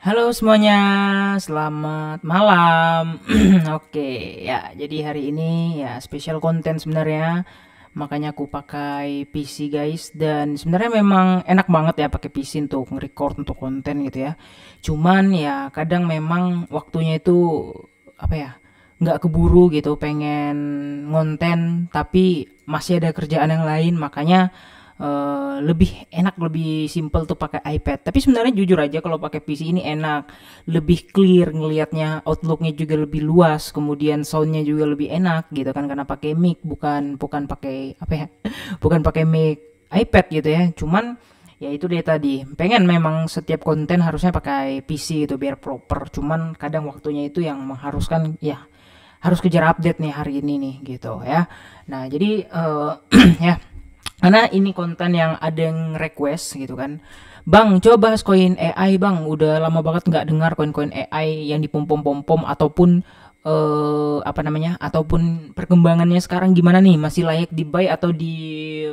Halo semuanya, selamat malam. Oke, ya, jadi hari ini ya spesial konten sebenarnya. Makanya aku pakai PC guys, dan sebenarnya memang enak banget ya pakai PC untuk nge-record untuk konten gitu ya. Cuman ya kadang memang waktunya itu apa ya? Nggak keburu gitu, pengen ngonten tapi masih ada kerjaan yang lain, makanya lebih enak, lebih simple tuh pakai iPad. Tapi sebenarnya jujur aja kalau pakai PC ini enak, lebih clear ngelihatnya, outlooknya juga lebih luas, kemudian soundnya juga lebih enak gitu kan, karena pakai mic, bukan bukan pakai apa ya, bukan pakai mic iPad gitu ya. Cuman ya itu dia tadi, pengen memang setiap konten harusnya pakai PC gitu biar proper. Cuman kadang waktunya itu yang mengharuskan ya harus kejar update nih hari ini nih gitu ya. Nah jadi ya, karena ini konten yang ada yang request gitu kan, bang coba bahas koin AI bang, udah lama banget nggak dengar koin-koin AI yang dipom-pom-pom-pom, ataupun apa namanya, ataupun perkembangannya sekarang gimana nih, masih layak di buy atau di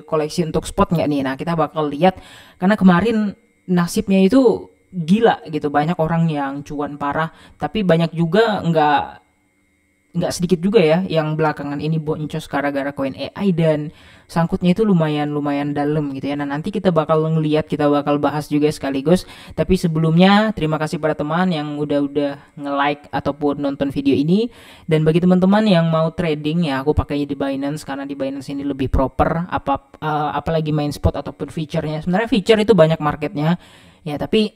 koleksi untuk spot nggak nih. Nah kita bakal lihat, karena kemarin nasibnya itu gila gitu, banyak orang yang cuan parah, tapi banyak juga nggak sedikit juga ya yang belakangan ini boncos gara-gara koin AI, dan sangkutnya itu lumayan lumayan dalam gitu ya. Nah nanti kita bakal ngeliat, kita bakal bahas juga sekaligus. Tapi sebelumnya terima kasih pada teman yang udah nge-like ataupun nonton video ini. Dan bagi teman-teman yang mau trading ya, aku pakainya di Binance karena di Binance ini lebih proper. Apalagi main spot ataupun feature-nya. Sebenarnya feature itu banyak marketnya ya, tapi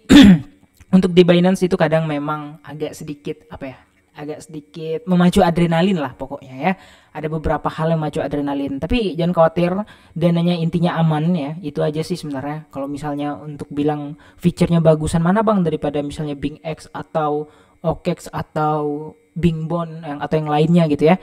untuk di Binance itu kadang memang agak sedikit apa ya, agak sedikit memacu adrenalin lah pokoknya ya. Ada beberapa hal yang memacu adrenalin, tapi jangan khawatir, dananya intinya aman ya. Itu aja sih sebenarnya. Kalau misalnya untuk bilang fiturnya bagusan mana bang daripada misalnya Bing X atau OKEX atau Bing Bond atau yang lainnya gitu ya.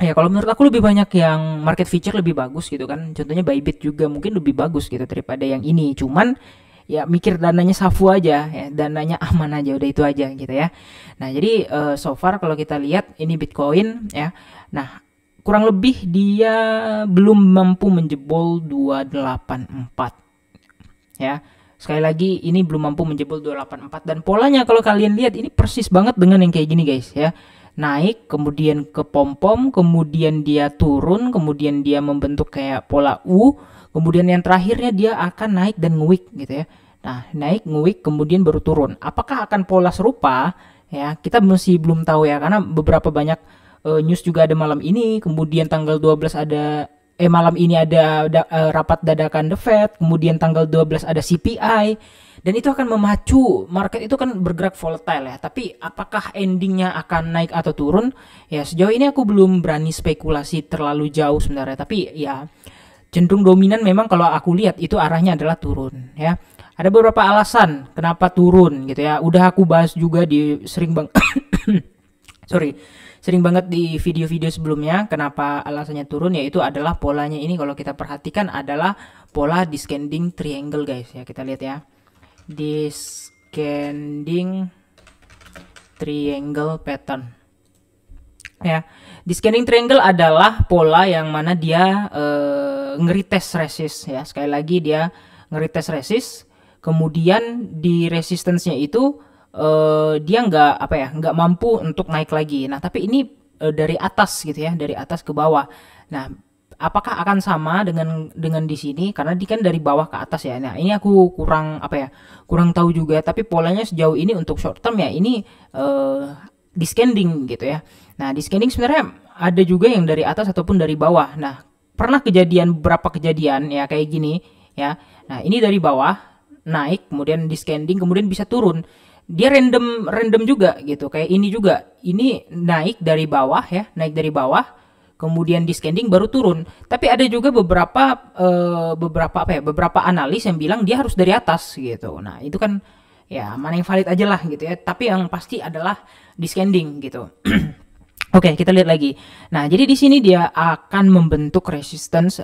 Ya kalau menurut aku lebih banyak yang market feature lebih bagus gitu kan. Contohnya Bybit juga mungkin lebih bagus gitu daripada yang ini. Cuman ya mikir dananya safu aja ya, dananya aman aja, udah itu aja gitu ya. Nah jadi so far kalau kita lihat ini Bitcoin ya, nah kurang lebih dia belum mampu menjebol 284 ya. Sekali lagi ini belum mampu menjebol 284, dan polanya kalau kalian lihat ini persis banget dengan yang kayak gini guys ya. Naik, kemudian ke pom-pom, kemudian dia turun, kemudian dia membentuk kayak pola U, kemudian yang terakhirnya dia akan naik dan nge-wick gitu ya. Nah, naik, nge-wick, kemudian baru turun. Apakah akan pola serupa? Ya, kita masih belum tahu ya, karena beberapa banyak news juga ada malam ini, kemudian tanggal 12 ada malam ini ada rapat dadakan The Fed, kemudian tanggal 12 ada CPI, dan itu akan memacu market, itu kan bergerak volatile ya. Tapi apakah endingnya akan naik atau turun? Ya sejauh ini aku belum berani spekulasi terlalu jauh sebenarnya, tapi ya cenderung dominan memang kalau aku lihat itu arahnya adalah turun ya. Ada beberapa alasan kenapa turun gitu ya. Udah aku bahas juga di sorry, sering banget di video-video sebelumnya kenapa alasannya turun, yaitu adalah polanya ini kalau kita perhatikan adalah pola descending triangle guys ya. Kita lihat ya, descending triangle pattern ya. Descending triangle adalah pola yang mana dia ngeritest resist ya. Sekali lagi dia ngeritest resist, kemudian di resistance-nya itu dia nggak apa ya, nggak mampu untuk naik lagi. Nah tapi ini dari atas gitu ya, dari atas ke bawah. Nah apakah akan sama dengan di sini, karena di kan dari bawah ke atas ya. Nah ini aku kurang apa ya, kurang tahu juga, tapi polanya sejauh ini untuk short term ya ini descending gitu ya. Nah descending sebenarnya ada juga yang dari atas ataupun dari bawah. Nah pernah kejadian, beberapa kejadian ya kayak gini ya. Nah ini dari bawah naik, kemudian descending, kemudian bisa turun. Dia random random juga gitu, kayak ini juga, ini naik dari bawah ya, naik dari bawah, kemudian descending baru turun. Tapi ada juga beberapa apa ya, beberapa analis yang bilang dia harus dari atas gitu. Nah itu kan ya mana yang valid aja lah gitu ya, tapi yang pasti adalah descending gitu. Oke, kita lihat lagi. Nah, jadi di sini dia akan membentuk resistance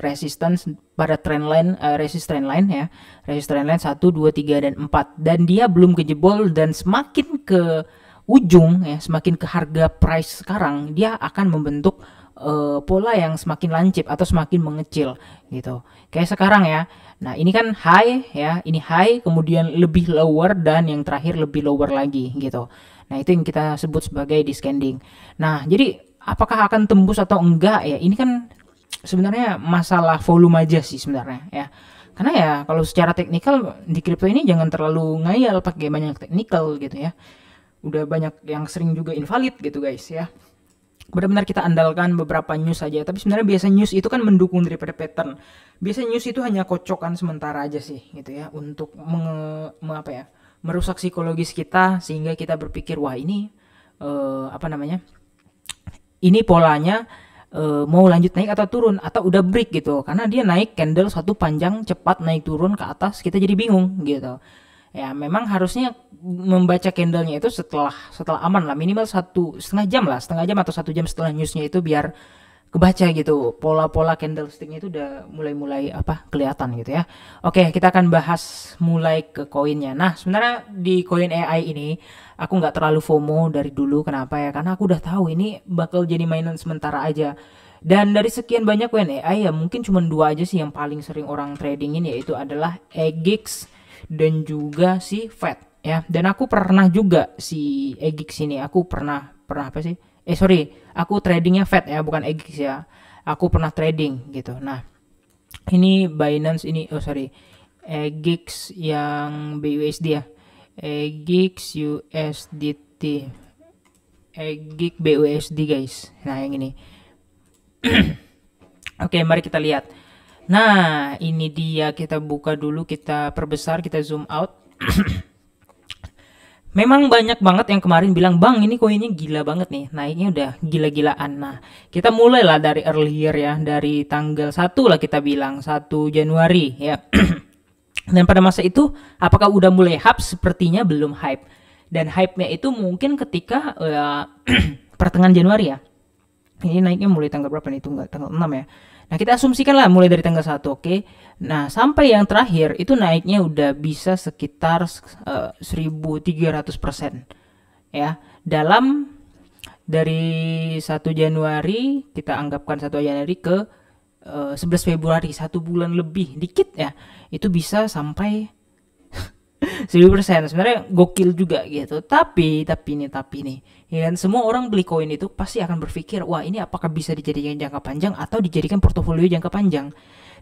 pada trendline, resist trendline ya. Resist trendline 1, 2, 3 dan 4, dan dia belum kejebol, dan semakin ke ujung ya, semakin ke harga price sekarang dia akan membentuk pola yang semakin lancip atau semakin mengecil gitu. Kayak sekarang ya. Nah, ini kan high ya, ini high, kemudian lebih lower dan yang terakhir lebih lower lagi gitu. Nah, itu yang kita sebut sebagai descending. Nah, jadi apakah akan tembus atau enggak ya? Ini kan sebenarnya masalah volume aja sih sebenarnya ya. Karena ya kalau secara teknikal di kripto ini jangan terlalu ngayal pakai banyak teknikal gitu ya. Udah banyak yang sering juga invalid gitu guys ya. Benar-benar kita andalkan beberapa news saja, tapi sebenarnya biasa news itu kan mendukung daripada pattern. Biasa news itu hanya kocokan sementara aja sih gitu ya, untuk merusak psikologis kita sehingga kita berpikir wah ini ini polanya mau lanjut naik atau turun atau udah break gitu, karena dia naik candle satu panjang cepat naik turun ke atas, kita jadi bingung gitu ya. Memang harusnya membaca candlenya itu setelah aman lah, minimal 1,5 jam atau 1 jam setelah newsnya itu, biar kebaca gitu pola-pola candlesticknya itu udah mulai kelihatan gitu ya. Oke, kita akan bahas mulai ke koinnya. Nah, sebenarnya di koin AI ini aku nggak terlalu FOMO dari dulu. Kenapa ya? Karena aku udah tahu ini bakal jadi mainan sementara aja. Dan dari sekian banyak koin AI ya mungkin cuma 2 aja sih yang paling sering orang tradingin, yaitu adalah EGX dan juga si FED ya. Dan aku pernah juga si EGX ini, aku pernah aku tradingnya FED ya, bukan EGX ya. Aku pernah trading gitu. Nah, ini Binance ini, EGX yang BUSD ya. EGX USDT, EGX BUSD guys. Nah, yang ini. Oke, mari kita lihat. Nah, ini dia, kita buka dulu, kita perbesar, kita zoom out. Memang banyak banget yang kemarin bilang, "Bang, ini koinnya gila banget nih, naiknya udah gila-gilaan." Nah, kita mulailah dari earlier ya, dari tanggal 1 lah, kita bilang 1 Januari ya. Dan pada masa itu apakah udah mulai hype? Sepertinya belum hype. Dan hype-nya itu mungkin ketika pertengahan Januari ya. Ini naiknya mulai tanggal berapa nih? Tanggal 6 ya. Nah, kita asumsikan lah mulai dari tanggal 1, oke. Nah, sampai yang terakhir itu naiknya udah bisa sekitar 1.300% ya. Dari 1 Januari, kita anggapkan 1 Januari ke 11 Februari, 1 bulan lebih dikit ya. Itu bisa sampai 1000%. Sebenarnya gokil juga gitu. Tapi nih, ya kan, semua orang beli koin itu pasti akan berpikir, wah ini apakah bisa dijadikan jangka panjang atau dijadikan portofolio jangka panjang.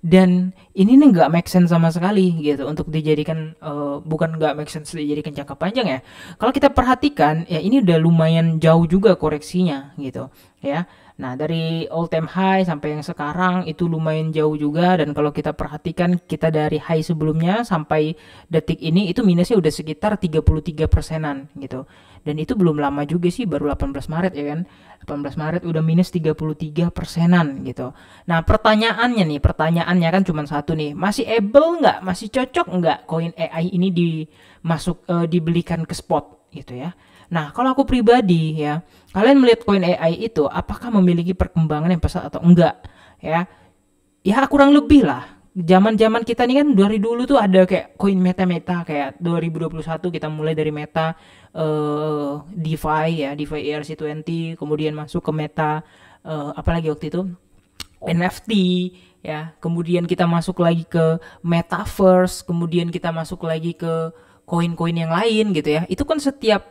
Dan ini nih nggak make sense sama sekali gitu untuk dijadikan, bukan nggak make sense dijadikan jangka panjang ya. Kalau kita perhatikan ya, ini udah lumayan jauh juga koreksinya gitu ya. Nah, dari all time high sampai yang sekarang itu lumayan jauh juga. Dan kalau kita perhatikan, kita dari high sebelumnya sampai detik ini itu minusnya udah sekitar 33%-an gitu. Dan itu belum lama juga sih, baru 18 Maret ya kan. 18 Maret udah minus 33%-an gitu. Nah, pertanyaannya kan cuma satu nih. Masih able nggak? Masih cocok nggak koin AI ini dibelikan ke spot gitu ya. Nah, kalau aku pribadi ya, kalian melihat koin AI itu apakah memiliki perkembangan yang pesat atau enggak ya? Ya kurang lebih lah. Zaman-zaman kita nih kan dari dulu tuh ada kayak koin meta-meta, kayak 2021 kita mulai dari meta DeFi ya, DeFi ERC20, kemudian masuk ke meta apalagi waktu itu NFT ya, kemudian kita masuk lagi ke metaverse, kemudian kita masuk lagi ke koin-koin yang lain gitu ya. Itu kan setiap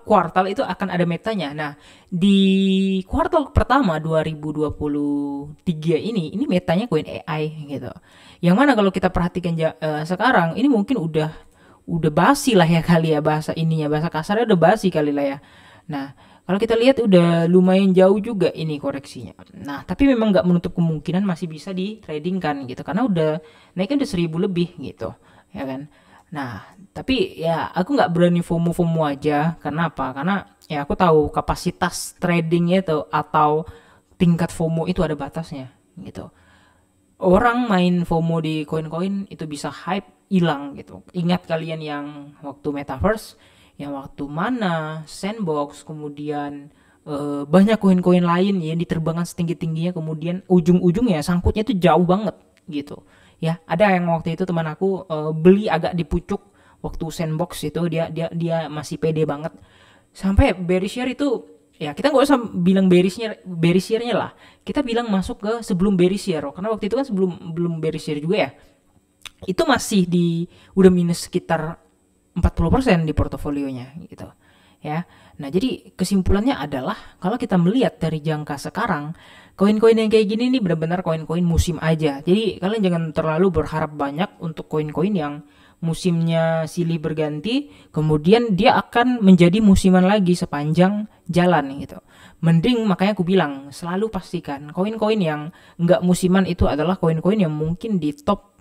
kuartal itu akan ada metanya. Nah, di kuartal pertama 2023 ini metanya koin AI gitu. Yang mana kalau kita perhatikan sekarang ini mungkin udah basi lah ya kali ya, bahasa kasarnya udah basi kali lah ya. Nah, kalau kita lihat udah lumayan jauh juga ini koreksinya. Nah, tapi memang nggak menutup kemungkinan masih bisa di trading kan gitu, karena udah naiknya udah 1000 lebih gitu ya kan. Nah, tapi ya aku nggak berani FOMO aja. Karena apa? Karena ya aku tahu kapasitas tradingnya itu atau tingkat FOMO itu ada batasnya gitu. Orang main FOMO di koin-koin itu bisa hype hilang gitu. Ingat kalian yang waktu metaverse, yang waktu mana sandbox, kemudian banyak koin-koin lain yang diterbangkan setinggi-tingginya, kemudian ujung-ujungnya sangkutnya itu jauh banget gitu. Ya, ada yang waktu itu teman aku beli agak di pucuk waktu sandbox itu, dia masih pede banget sampai bearish share itu ya kita nggak usah bilang bearish year-nya lah. Kita bilang masuk ke sebelum bearish year, karena waktu itu kan belum bearish year juga ya. Itu masih udah minus sekitar 40% di portofolionya gitu. Ya. Nah, jadi kesimpulannya adalah kalau kita melihat dari jangka sekarang, koin-koin yang kayak gini nih benar-benar koin-koin musim aja. Jadi kalian jangan terlalu berharap banyak untuk koin-koin yang musimnya silih berganti, kemudian dia akan menjadi musiman lagi sepanjang jalan gitu. Mending makanya aku bilang selalu pastikan koin-koin yang nggak musiman itu adalah koin-koin yang mungkin di top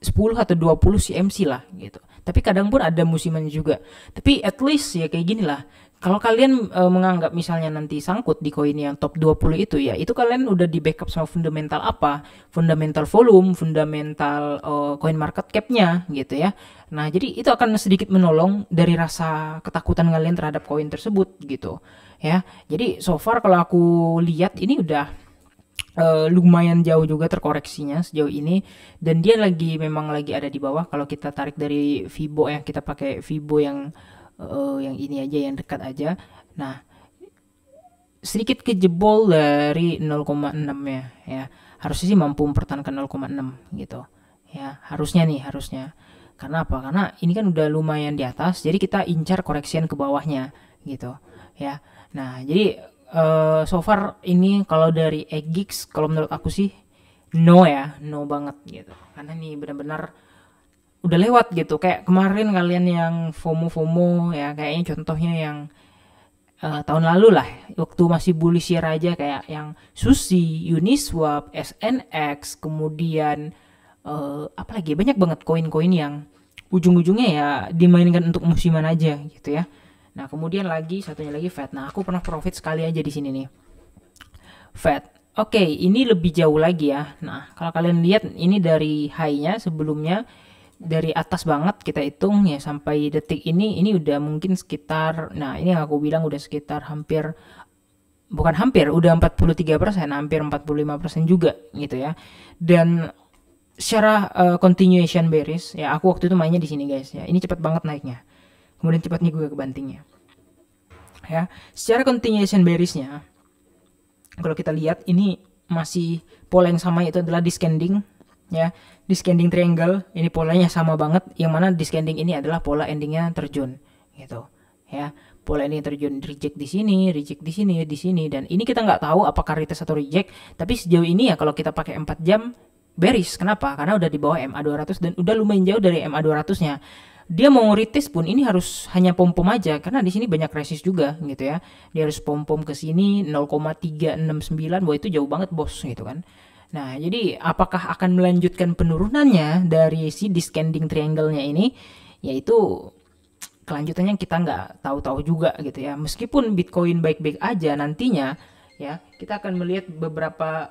10 atau 20 CMC lah gitu. Tapi kadang pun ada musiman juga. Tapi at least ya kayak gini lah. Kalau kalian menganggap misalnya nanti sangkut di koin yang top 20 itu ya, itu kalian udah di backup sama fundamental apa? Fundamental volume, fundamental coin market cap-nya gitu ya. Nah, jadi itu akan sedikit menolong dari rasa ketakutan kalian terhadap koin tersebut gitu. Ya. Jadi so far kalau aku lihat ini udah lumayan jauh juga terkoreksinya sejauh ini, dan dia memang lagi ada di bawah. Kalau kita tarik dari Fibo ya, kita pakai Fibo yang ini aja, yang dekat aja. Nah, sedikit kejebol dari 0,6 ya. Harusnya sih mampu mempertahankan 0,6 gitu. Ya, harusnya. Karena apa? Karena ini kan udah lumayan di atas, jadi kita incar koreksian ke bawahnya gitu. Ya. Nah, jadi so far ini kalau dari EGX, kalau menurut aku sih no banget gitu. Karena nih benar-benar udah lewat gitu. Kayak kemarin kalian yang FOMO ya, kayaknya contohnya yang tahun lalu lah, waktu masih bullish year aja, kayak yang Sushi, Uniswap, SNX, kemudian apa lagi, banyak banget koin-koin yang ujung-ujungnya ya dimainkan untuk musiman aja gitu ya. Nah, kemudian satunya lagi Fed. Nah, aku pernah profit sekali aja di sini nih. Fed. Oke, ini lebih jauh lagi ya. Nah, kalau kalian lihat ini dari high-nya sebelumnya, dari atas banget kita hitung ya sampai detik ini udah mungkin sekitar, nah ini yang aku bilang udah sekitar udah 43%, hampir 45% juga gitu ya. Dan secara continuation bearish ya, aku waktu itu mainnya di sini guys ya. Ini cepat banget naiknya. Kemudian cepatnya juga kebantingnya. Ya, secara continuation bearishnya, kalau kita lihat ini masih pola yang sama, yaitu adalah descending ya, descending triangle. Ini polanya sama banget, yang mana descending ini adalah pola endingnya terjun gitu ya. Pola ending terjun, reject di sini, di sini, dan ini kita nggak tahu apakah retest atau reject. Tapi sejauh ini ya kalau kita pakai 4 jam bearish. Kenapa? Karena udah di bawah MA200 dan udah lumayan jauh dari MA200-nya. Dia mau retest pun ini harus hanya pom-pom aja, karena di sini banyak resist juga gitu ya. Dia harus pom-pom ke sini 0,369, wah itu jauh banget bos gitu kan. Nah, jadi apakah akan melanjutkan penurunannya dari si descending triangle-nya ini? Yaitu kelanjutannya kita nggak tahu-tahu juga gitu ya. Meskipun Bitcoin baik-baik aja nantinya ya, kita akan melihat beberapa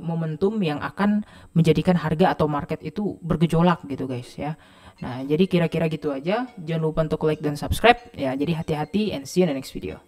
momentum yang akan menjadikan harga atau market itu bergejolak gitu guys ya. Nah, jadi kira-kira gitu aja. Jangan lupa untuk like dan subscribe ya. Jadi hati-hati, and see you in the next video.